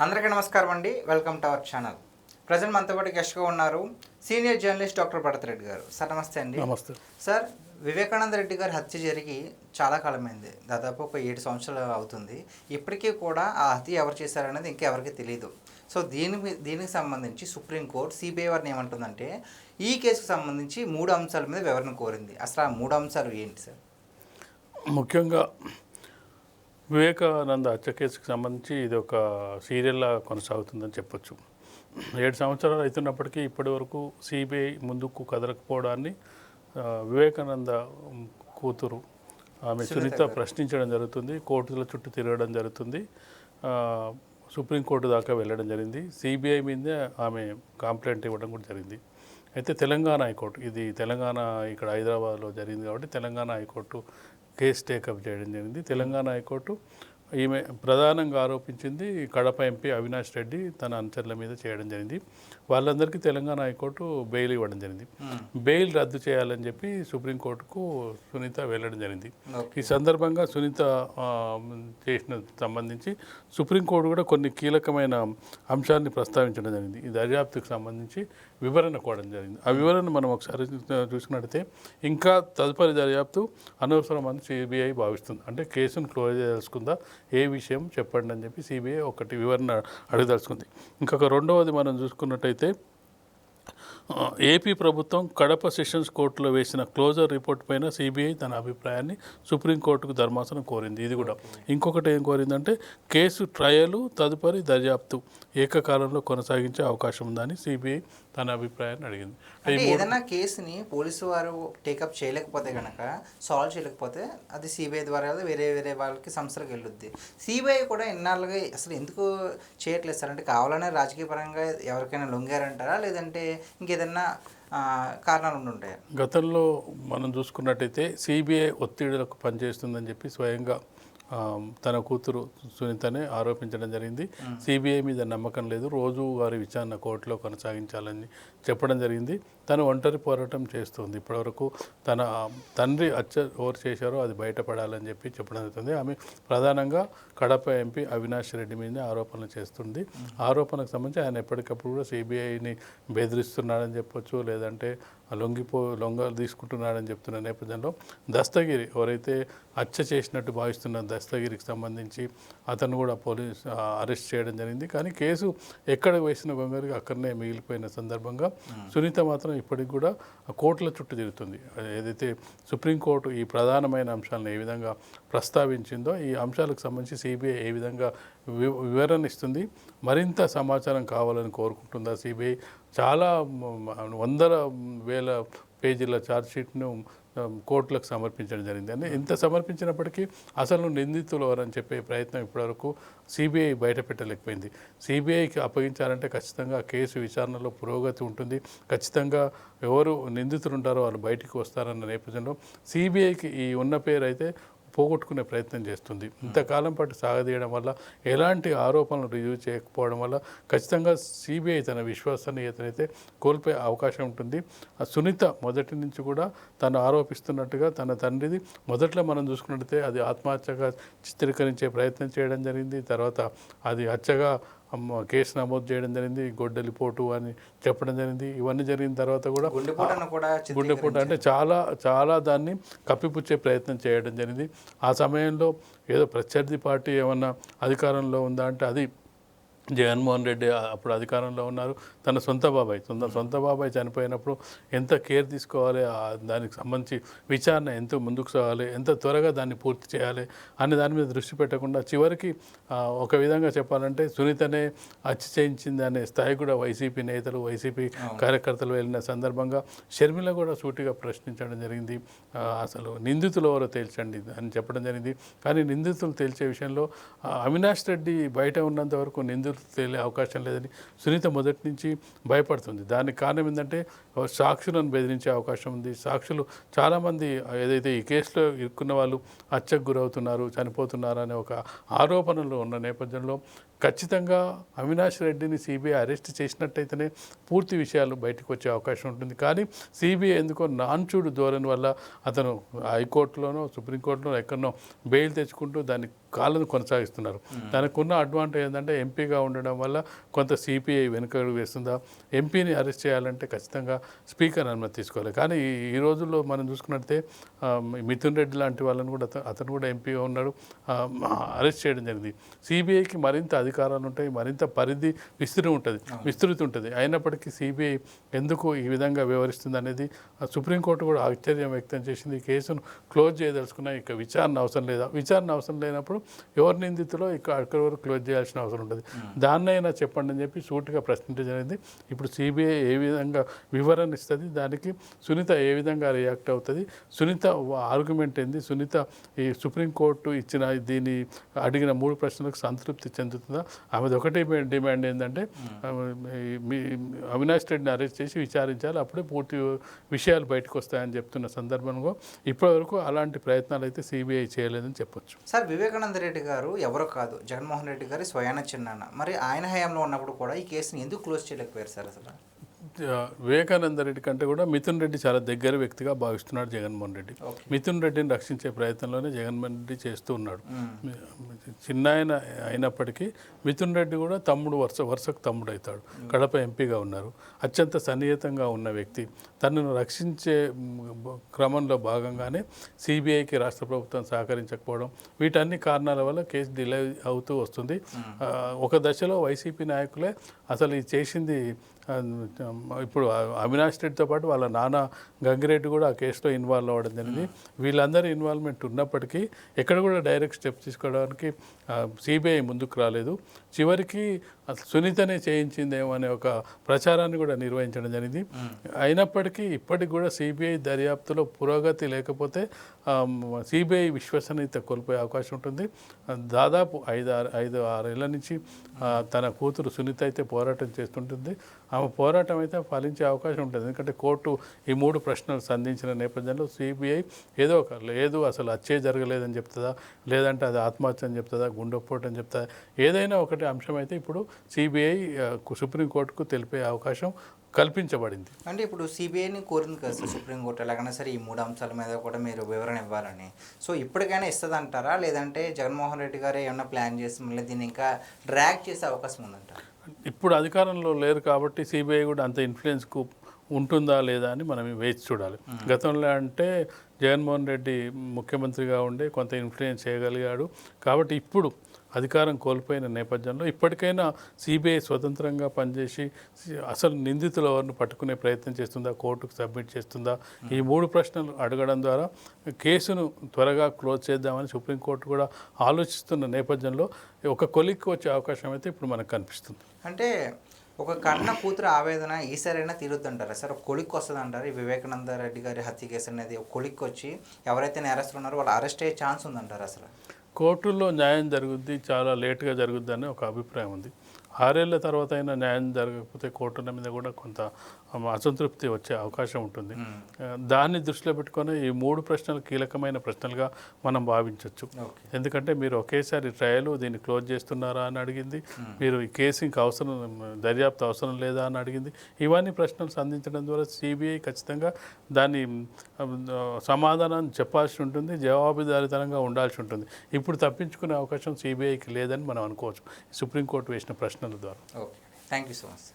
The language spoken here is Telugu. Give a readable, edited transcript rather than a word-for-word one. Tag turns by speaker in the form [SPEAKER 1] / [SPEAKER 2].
[SPEAKER 1] అందరికీ నమస్కారం అండి. Welcome to our channel. Present మనతో పాటు గెస్ట్గా ఉన్నారు సీనియర్ జర్నలిస్ట్ డాక్టర్ భరతరెడ్డి గారు. సార్ నమస్తే అండి.
[SPEAKER 2] నమస్తే
[SPEAKER 1] సార్, వివేకానంద రెడ్డి గారి హత్య జరిగి చాలా కాలమైంది. దాదాపు ఒక 7 సంవత్సరాలు అవుతుంది. ఇప్పటికీ కూడా ఆ హత్య ఎవరు చేశారనేది ఇంకా ఎవరికి తెలియదు. సో దీనికి సంబంధించి సుప్రీంకోర్టు సిబిఐ వారిని ఏమంటుందంటే ఈ కేసుకు సంబంధించి 3 అంశాల మీద వివరణ కోరింది. అసలు ఆ 3 అంశాలు ఏంటి సార్?
[SPEAKER 2] ముఖ్యంగా వివేకానంద హత్య కేసుకు సంబంధించి ఇది ఒక సీరియల్లా కొనసాగుతుందని చెప్పొచ్చు. 7 సంవత్సరాలు అవుతున్నప్పటికీ ఇప్పటి వరకు సిబిఐ ముందుకు కదలకపోవడాన్ని వివేకానంద కూతురు ఆమె సునీత ప్రశ్నించడం జరుగుతుంది. కోర్టుల చుట్టూ తిరగడం జరుగుతుంది. సుప్రీంకోర్టు దాకా వెళ్ళడం జరిగింది. సిబిఐ మీదే ఆమె కంప్లైంట్ ఇవ్వడం కూడా జరిగింది. అయితే తెలంగాణ హైకోర్టు, ఇది తెలంగాణ ఇక్కడ హైదరాబాద్లో జరిగింది కాబట్టి తెలంగాణ హైకోర్టు కేసు టేకప్ చేయడం జరిగింది. తెలంగాణ హైకోర్టు ఈమె ప్రధానంగా ఆరోపించింది కడప ఎంపీ అవినాష్ రెడ్డి తన అనుచరుల మీద చేయడం జరిగింది. వాళ్ళందరికీ తెలంగాణ హైకోర్టు బెయిల్ ఇవ్వడం జరిగింది. బెయిల్ రద్దు చేయాలని చెప్పి సుప్రీంకోర్టుకు సునీత వెళ్ళడం జరిగింది. ఈ సందర్భంగా సునీత చేసిన సంబంధించి సుప్రీంకోర్టు కూడా కొన్ని కీలకమైన అంశాన్ని ప్రస్తావించడం జరిగింది. ఈ దర్యాప్తుకు సంబంధించి వివరణ కోవడం జరిగింది. ఆ వివరణ మనం ఒకసారి చూసుకున్నట్టయితే ఇంకా తదుపరి దర్యాప్తు అనవసరం అని సిబిఐ భావిస్తుంది. అంటే కేసును క్లోజ్ చేసుకుందా, ఏ విషయం చెప్పండి అని చెప్పి సిబిఐ ఒకటి వివరణ అడగదలుచుకుంది. ఇంకొక రెండవది మనం చూసుకున్నట్టయితే ఏపీ ప్రభుత్వం కడప సెషన్స్ కోర్టులో వేసిన క్లోజర్ రిపోర్ట్ పైన సిబిఐ తన అభిప్రాయాన్ని సుప్రీంకోర్టుకు ధర్మాసనం కోరింది. ఇది కూడా ఇంకొకటి ఏం కోరిందంటే కేసు ట్రయలు తదుపరి దర్యాప్తు ఏకకాలంలో కొనసాగించే అవకాశం ఉందని సిబిఐ తన అభిప్రాయాన్ని అడిగింది.
[SPEAKER 1] ఏదైనా కేసుని పోలీసు వారు టేకప్ చేయలేకపోతే కనుక, సాల్వ్ చేయలేకపోతే అది సిబిఐ ద్వారా వేరే వేరే వాళ్ళకి సంస్థలకు వెళ్ళొద్ది. సిబిఐ కూడా ఇన్నాళ్ళుగా అసలు ఎందుకు చేయట్లేదు సార్? అంటే కావాలనే రాజకీయ పరంగా ఎవరికైనా లొంగారంటారా, లేదంటే ఇంకేదన్నా కారణాలు ఉండుంటాయా?
[SPEAKER 2] గతంలో మనం చూసుకున్నట్టయితే సిబిఐ ఒత్తిడులకు పనిచేస్తుందని చెప్పి స్వయంగా తన కూతురు సునీతనే ఆరోపించడం జరిగింది. సిబిఐ మీద నమ్మకం లేదు, రోజువారీ విచారణ కోర్టులో కొనసాగించాలని చెప్పడం జరిగింది. తను ఒంటరి పోరాటం చేస్తుంది. ఇప్పటివరకు తన తండ్రి హత్య ఎవరు చేశారో అది బయటపడాలని చెప్పి చెప్పడం జరుగుతుంది. ఆమె ప్రధానంగా కడప ఎంపీ అవినాష్ రెడ్డి మీద ఆరోపణలు చేస్తుంది. ఆరోపణకు సంబంధించి ఆయన ఎప్పటికప్పుడు కూడా సిబిఐని బెదిరిస్తున్నాడని చెప్పొచ్చు, లేదంటే లొంగ తీసుకుంటున్నాడని చెప్తున్న నేపథ్యంలో దస్తగిరి ఎవరైతే హత్య చేసినట్టు భావిస్తున్న దస్తగిరికి సంబంధించి అతను కూడా పోలీస్ అరెస్ట్ చేయడం జరిగింది. కానీ కేసు ఎక్కడ వేసిన గొంగరికి అక్కడనే మిగిలిపోయిన సందర్భంగా సునీత మాత్రం ఇప్పటికి కూడా కోర్టుల చుట్టూ తిరుగుతుంది. ఏదైతే సుప్రీంకోర్టు ఈ ప్రధానమైన అంశాలను ఏ విధంగా ప్రస్తావించిందో ఈ అంశాలకు సంబంధించి సిబిఐ ఏ విధంగా వివరణ ఇస్తుంది, మరింత సమాచారం కావాలని కోరుకుంటుందా సిబిఐ? చాలా వందల వేల పేజీల ఛార్జ్షీట్ను కోర్టులకు సమర్పించడం జరిగింది. అని ఇంత సమర్పించినప్పటికీ అసలు నిందితులు ఎవరని చెప్పే ప్రయత్నం ఇప్పటివరకు సిబిఐ బయటపెట్టలేకపోయింది. సిబిఐకి అప్పగించాలంటే ఖచ్చితంగా కేసు విచారణలో పురోగతి ఉంటుంది, ఖచ్చితంగా ఎవరు నిందితులు ఉంటారో వాళ్ళు బయటికి వస్తారన్న నేపథ్యంలో సిబిఐకి ఈ ఉన్న పేరు అయితే పోగొట్టుకునే ప్రయత్నం చేస్తుంది. ఇంతకాలం పాటు సాగదీయడం వల్ల, ఎలాంటి ఆరోపణలు రుజువు చేయకపోవడం వల్ల ఖచ్చితంగా సిబిఐ తన విశ్వసనీయతనైతే కోల్పోయే అవకాశం ఉంటుంది. సునీత మొదటి నుంచి కూడా తను ఆరోపిస్తున్నట్టుగా తన తండ్రిది మొదట్లో మనం చూసుకున్నట్టయితే అది ఆత్మహత్యగా చిత్రీకరించే ప్రయత్నం చేయడం జరిగింది. తర్వాత అది హత్యగా కేసు నమోదు చేయడం జరిగింది, గొడ్డలిపోటు అని చెప్పడం జరిగింది. ఇవన్నీ జరిగిన తర్వాత కూడా గుండెపోటు అంటే చాలా దాన్ని కప్పిపుచ్చే ప్రయత్నం చేయడం జరిగింది. ఆ సమయంలో ఏదో ప్రత్యర్థి పార్టీ ఏమన్నా అధికారంలో ఉందా అంటే అది జగన్మోహన్ రెడ్డి అప్పుడు అధికారంలో ఉన్నారు. తన సొంత బాబాయ్ చనిపోయినప్పుడు ఎంత కేర్ తీసుకోవాలి, దానికి సంబంధించి విచారణ ఎంత ముందుకు సాగాలి, ఎంత త్వరగా దాన్ని పూర్తి చేయాలి అనే దాని మీద దృష్టి పెట్టకుండా చివరికి ఒక విధంగా చెప్పాలంటే సునీతనే హత్య చేయించింది అనే స్థాయి కూడా వైసీపీ నేతలు, వైసీపీ కార్యకర్తలు వెళ్ళిన సందర్భంగా షర్మిల కూడా సూటిగా ప్రశ్నించడం జరిగింది. అసలు నిందితులు ఎవరో తేల్చండి అని చెప్పడం జరిగింది. కానీ నిందితులు తేల్చే విషయంలో అవినాష్ రెడ్డి బయట ఉన్నంత వరకు నిందితులు తేలే అవకాశం లేదని సునీత మొదటి నుంచి భయపడుతుంది. దానికి కారణం ఏంటంటే సాక్షులను బెదిరించే అవకాశం ఉంది. సాక్షులు చాలామంది ఏదైతే ఈ కేసులో ఇరుక్కున్న వాళ్ళు హత్యకు గురవుతున్నారు, చనిపోతున్నారు అనే ఒక ఆరోపణలు ఉన్న నేపథ్యంలో ఖచ్చితంగా అవినాష్ రెడ్డిని సిబిఐ అరెస్ట్ చేసినట్టయితేనే పూర్తి విషయాలు బయటకు వచ్చే అవకాశం ఉంటుంది. కానీ సిబిఐ ఎందుకో నాన్చూడు ధోరణి వల్ల అతను హైకోర్టులోనో సుప్రీంకోర్టులోనో ఎక్కడనో బెయిల్ తెచ్చుకుంటూ దాన్ని కాలను కొనసాగిస్తున్నారు. తనకున్న అడ్వాంటేజ్ ఏంటంటే ఎంపీగా ఉండడం వల్ల కొంత సిపిఐ వెనుకడు వేస్తుందా, ఎంపీని అరెస్ట్ చేయాలంటే ఖచ్చితంగా స్పీకర్ అనుమతి తీసుకోవాలి. కానీ ఈ రోజుల్లో మనం చూసుకున్నట్టే మిథున్ రెడ్డి లాంటి వాళ్ళని కూడా అతను కూడా ఎంపీగా ఉన్నాడు, అరెస్ట్ చేయడం జరిగింది. సిబిఐకి మరింత అధికారాలు ఉంటాయి, మరింత పరిధి విస్తృతి ఉంటుంది. అయినప్పటికీ సిబిఐ ఎందుకు ఈ విధంగా వ్యవహరిస్తుంది అనేది సుప్రీంకోర్టు కూడా ఆశ్చర్యం వ్యక్తం చేసింది. ఈ కేసును క్లోజ్ చేయదలుచుకున్నా ఇక విచారణ అవసరం లేదా, విచారణ అవసరం లేనప్పుడు ఎవరు నిందితులో అక్కడి వరకు క్లోజ్ చేయాల్సిన అవసరం ఉంటుంది, దాన్నైనా చెప్పండి అని చెప్పి సూటిగా ప్రశ్నించడం జరిగింది. ఇప్పుడు సిబిఐ ఏ విధంగా వివరణ ఇస్తుంది, దానికి సునీత ఏ విధంగా రియాక్ట్ అవుతుంది, సునీత ఆర్గ్యుమెంట్ ఏంది, సునీత ఈ సుప్రీంకోర్టు ఇచ్చిన దీన్ని అడిగిన 3 ప్రశ్నలకు సంతృప్తి చెందుతుందా, ఆమెది ఒకటే డిమాండ్ ఏంటంటే అవినాష్ రెడ్డిని అరెస్ట్ చేసి విచారించాలి, అప్పుడే పూర్తి విషయాలు బయటకు వస్తాయని చెప్తున్న సందర్భంలో ఇప్పటివరకు అలాంటి ప్రయత్నాలు అయితే సిబిఐ చేయలేదని చెప్పొచ్చు.
[SPEAKER 1] సార్, వివేకానంద రెడ్డి గారు ఎవరో కాదు, జగన్మోహన్ రెడ్డి గారి స్వయాన చిన్నాన్న. మరి ఆయన హయాంలో ఉన్నప్పుడు కూడా ఈ కేసుని ఎందుకు క్లోజ్ చేయలేకపోయారు సార్ అసలు?
[SPEAKER 2] వివేకానంద రెడ్డి కంటే కూడా మిథున్ రెడ్డి చాలా దగ్గర వ్యక్తిగా భావిస్తున్నాడు జగన్మోహన్ రెడ్డి. మిథున్ రెడ్డిని రక్షించే ప్రయత్నంలోనే జగన్మోహన్ రెడ్డి చేస్తూ ఉన్నాడు. చిన్నాయన అయినప్పటికీ మిథున్ రెడ్డి కూడా వరుసకు తమ్ముడు అవుతాడు. కడప ఎంపీగా ఉన్నారు, అత్యంత సన్నిహితంగా ఉన్న వ్యక్తి. తనను రక్షించే క్రమంలో భాగంగానే సిబిఐకి రాష్ట్ర ప్రభుత్వం సహకరించకపోవడం, వీటన్ని కారణాల వల్ల కేసు డిలే అవుతూ వస్తుంది. ఒక దశలో వైసీపీ నాయకులే అసలు ఇది చేసింది, ఇప్పుడు అవినాష్ రెడ్డితో పాటు వాళ్ళ నాన్న గంగిరెడ్డి కూడా ఆ కేసులో ఇన్వాల్వ్ అవ్వడం జరిగింది. వీళ్ళందరూ ఇన్వాల్వ్మెంట్ ఉన్నప్పటికీ ఎక్కడ కూడా డైరెక్ట్ స్టెప్స్ తీసుకోవడానికి సిబిఐ ముందుకు రాలేదు. చివరికి సునీతనే చేయించిందేమో అనే ఒక ప్రచారాన్ని కూడా నిర్వహించడం జరిగింది. అయినప్పటికీ ఇప్పటికి కూడా సిబిఐ దర్యాప్తులో పురోగతి లేకపోతే సిబిఐ విశ్వసనీయత కోల్పోయే అవకాశం ఉంటుంది. దాదాపు 5-6 ఏళ్ల నుంచి తన కూతురు సునీత అయితే పోరాటం చేస్తుంటుంది. ఆమె పోరాటం అయితే ఫలించే అవకాశం ఉంటుంది. ఎందుకంటే కోర్టు ఈ 3 ప్రశ్నలు సంధించిన నేపథ్యంలో సిబిఐ ఏదో ఒక లేదు అసలు హత్యే జరగలేదని చెప్తుందా, లేదంటే అది ఆత్మహత్య అని చెప్తుందా, గుండెపోటు అని చెప్తుందా, ఏదైనా ఒకటి అంశం అయితే ఇప్పుడు సిబిఐ సుప్రీంకోర్టుకు తెలిపే అవకాశం కల్పించబడింది.
[SPEAKER 1] అంటే ఇప్పుడు సిబిఐని కోరింది కదా సార్ సుప్రీంకోర్టు, ఎలాగైనా సరే ఈ 3 అంశాల మీద కూడా మీరు వివరణ ఇవ్వాలని. సో ఇప్పటికైనా ఇస్తుంది అంటారా, లేదంటే జగన్మోహన్ రెడ్డి గారు ఏమన్నా ప్లాన్ చేసి మళ్ళీ దీన్ని ఇంకా డ్రాగ్ చేసే అవకాశం ఉందంటారా?
[SPEAKER 2] ఇప్పుడు అధికారంలో లేరు కాబట్టి సిబిఐ కూడా అంత ఇన్ఫ్లుయెన్స్కు ఉంటుందా లేదా అని మనం వేచి చూడాలి. గతంలో అంటే జగన్మోహన్ రెడ్డి ముఖ్యమంత్రిగా ఉండి కొంత ఇన్ఫ్లుయెన్స్ చేయగలిగాడు కాబట్టి ఇప్పుడు అధికారం కోల్పోయిన నేపథ్యంలో ఇప్పటికైనా సిబిఐ స్వతంత్రంగా పనిచేసి అసలు నిందితుల ఎవరిని పట్టుకునే ప్రయత్నం చేస్తుందా, కోర్టుకు సబ్మిట్ చేస్తుందా, ఈ 3 ప్రశ్నలు అడగడం ద్వారా కేసును త్వరగా క్లోజ్ చేద్దామని సుప్రీంకోర్టు కూడా ఆలోచిస్తున్న నేపథ్యంలో ఒక కొలిక్కి వచ్చే అవకాశం అయితే ఇప్పుడు మనకు కనిపిస్తుంది.
[SPEAKER 1] అంటే ఒక కన్న కూతురు ఆవేదన ఈసారైనా తీరుద్దంటారా సార్? ఒక కొలిక్కి వస్తుంది అంటారు. ఈ వివేకానంద రెడ్డి గారి హత్య కేసు అనేది ఒక కొలిక్కి వచ్చి ఎవరైతే నేరస్తులు ఉన్నారో వాళ్ళు అరెస్ట్ అయ్యే ఛాన్స్ ఉందంటారు అసలు?
[SPEAKER 2] కోర్టుల్లో న్యాయం జరుగుద్ది, చాలా లేట్గా జరుగుద్ది అనే ఒక అభిప్రాయం ఉంది. 6 ఏళ్ల తర్వాత అయినా న్యాయం జరగకపోతే కోర్టుల మీద కూడా కొంత అసంతృప్తి వచ్చే అవకాశం ఉంటుంది. దాన్ని దృష్టిలో పెట్టుకొని ఈ 3 ప్రశ్నలు కీలకమైన ప్రశ్నలుగా మనం భావించవచ్చు. ఎందుకంటే మీరు ఒకేసారి ట్రయల్ దీన్ని క్లోజ్ చేస్తున్నారా అని అడిగింది, మీరు ఈ కేసు ఇంకా దర్యాప్తు అవసరం లేదా అని అడిగింది. ఇవన్నీ ప్రశ్నలు సంధించడం ద్వారా సిబిఐ ఖచ్చితంగా దాన్ని సమాధానం చెప్పాల్సి ఉంటుంది, జవాబుదారీతనంగా ఉండాల్సి ఉంటుంది. ఇప్పుడు తప్పించుకునే అవకాశం సిబిఐకి లేదని మనం అనుకోవచ్చు సుప్రీంకోర్టు వేసిన ప్రశ్నల ద్వారా.
[SPEAKER 1] Okay, thank you so much.